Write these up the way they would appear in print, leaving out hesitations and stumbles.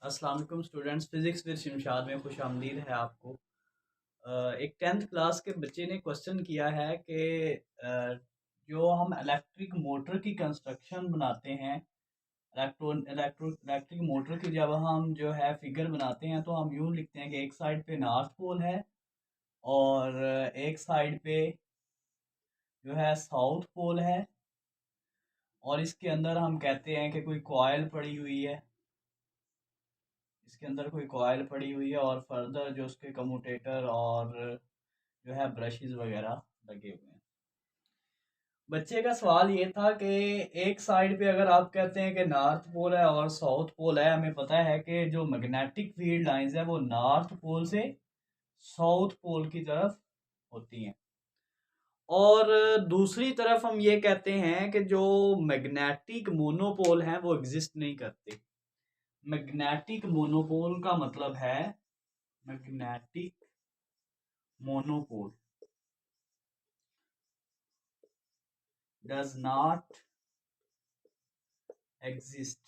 अस्सलाम वालेकुम students, physics with Shamshad में खुश आमदीद है आपको। एक 10th क्लास के बच्चे ने क्वेश्चन किया है कि जो हम इलेक्ट्रिक मोटर की कंस्ट्रक्शन बनाते हैं, इलेक्ट्रिक मोटर की जब हम जो है फिगर बनाते हैं तो हम यूँ लिखते हैं कि एक साइड पे नॉर्थ पोल है और एक साइड पे जो है साउथ पोल है, और इसके अंदर हम कहते हैं कि कोई कॉइल पड़ी हुई है। इसके अंदर कोई कॉइल पड़ी हुई है और फर्दर जो उसके कम्यूटेटर और जो है ब्रशेस वगैरह लगे हुए हैं। बच्चे का सवाल ये था कि एक साइड पे अगर आप कहते हैं कि नॉर्थ पोल है और साउथ पोल है, हमें पता है कि जो मैग्नेटिक फील्ड लाइंस है वो नॉर्थ पोल से साउथ पोल की तरफ होती हैं। और दूसरी तरफ हम ये कहते हैं कि जो मैग्नेटिक मोनोपोल हैं वो एग्जिस्ट नहीं करते। मैग्नेटिक मोनोपोल का मतलब है magnetic monopole does not exist.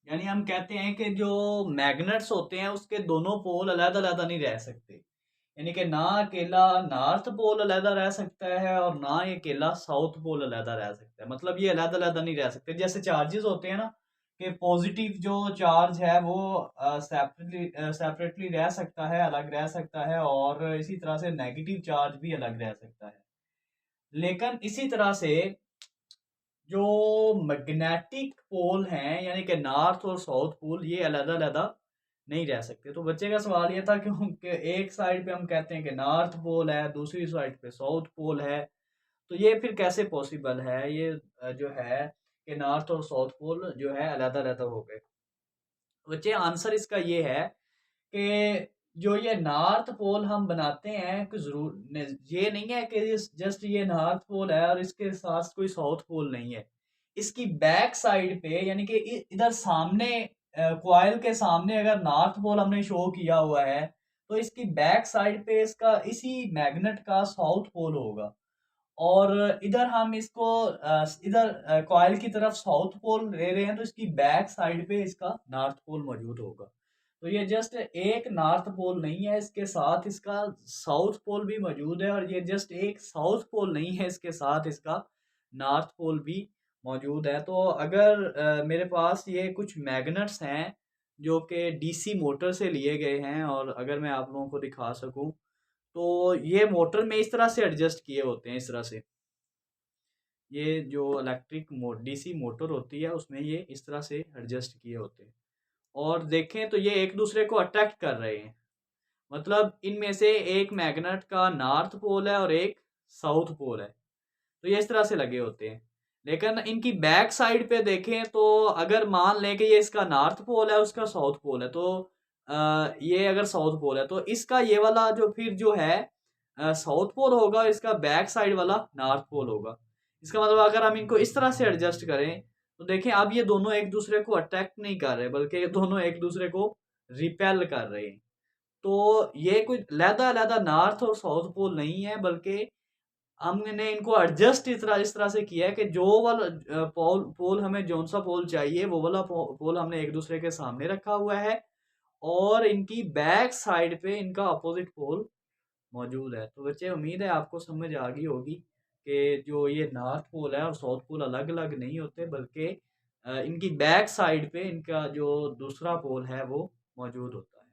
यानी हम कहते हैं कि जो मैग्नेट्स होते हैं उसके दोनों पोल अलग-अलग नहीं रह सकते। यानी कि ना अकेला नॉर्थ पोल अलग रह सकता है और ना ये अकेला साउथ पोल अलग रह सकता है। मतलब ये अलग-अलग नहीं रह सकते। जैसे चार्जेस होते हैं ना, कि पॉजिटिव जो चार्ज है वो सेपरेटली रह सकता है, अलग रह सकता है, और इसी तरह से नेगेटिव चार्ज भी अलग रह सकता है। लेकिन इसी तरह से जो मैग्नेटिक पोल हैं यानी कि नॉर्थ और साउथ पोल, ये अलग-अलग नहीं रह सकते। तो बच्चे का सवाल ये था कि एक साइड पे हम कहते हैं कि नॉर्थ पोल है, दूसरी साइड पे साउथ पोल है, तो ये फिर कैसे पॉसिबल है ये जो है कि नॉर्थ और साउथ पोल जो है अलग-अलग हो गए। बच्चे आंसर इसका ये है कि जो ये नॉर्थ पोल हम बनाते हैं कि ये नहीं है कि जस्ट ये नॉर्थ पोल है और इसके साथ कोई साउथ पोल नहीं है। इसकी बैक साइड पे यानी कि इधर सामने कॉइल के सामने अगर नॉर्थ पोल हमने शो किया हुआ है तो इसकी बैक साइड पे इसका इसी मैग्नेट का साउथ पोल होगा, और इधर हम इसको इधर कॉइल की तरफ साउथ पोल ले रहे हैं तो इसकी बैक साइड पे इसका नॉर्थ पोल मौजूद होगा। तो ये जस्ट एक नॉर्थ पोल नहीं है, इसके साथ इसका साउथ पोल भी मौजूद है, और ये जस्ट एक साउथ पोल नहीं है, इसके साथ इसका नॉर्थ पोल भी मौजूद है। तो अगर मेरे पास ये कुछ मैग्नेट्स हैं जो कि डीसी मोटर से लिए गए हैं, और अगर मैं आप लोगों को दिखा सकूं तो ये मोटर में इस तरह से एडजस्ट किए होते हैं। इस तरह से ये जो डीसी मोटर होती है उसमें ये इस तरह से एडजस्ट किए होते हैं, और देखें तो ये एक दूसरे को अट्रैक्ट कर रहे हैं। मतलब इनमें से एक मैग्नेट का नॉर्थ पोल है और एक साउथ पोल है, तो ये इस तरह से लगे होते हैं। लेकिन इनकी बैक साइड पे देखें तो अगर मान लें कि ये इसका नॉर्थ पोल है उसका साउथ पोल है, तो ये अगर साउथ पोल है तो इसका ये वाला जो फिर जो है साउथ पोल होगा, इसका बैक साइड वाला नॉर्थ पोल होगा। इसका मतलब अगर हम इनको इस तरह से एडजस्ट करें तो देखें अब ये दोनों एक दूसरे को अट्रैक्ट नहीं कर रहे, बल्कि ये दोनों एक दूसरे को रिपेल कर रहे हैं। तो ये कोई लहदा-लहदा नॉर्थ और साउथ पोल नहीं है, बल्कि हमने इनको एडजस्ट इस तरह से किया है कि जो वाला पोल हमें जौन सा पोल चाहिए वो वाला पोल हमने एक दूसरे के सामने रखा हुआ है, और इनकी बैक साइड पे इनका अपोजिट पोल मौजूद है। तो बच्चे उम्मीद है आपको समझ आ गई होगी कि जो ये नॉर्थ पोल है और साउथ पोल अलग-अलग नहीं होते, बल्कि इनकी बैक साइड पे इनका जो दूसरा पोल है वो मौजूद होता है।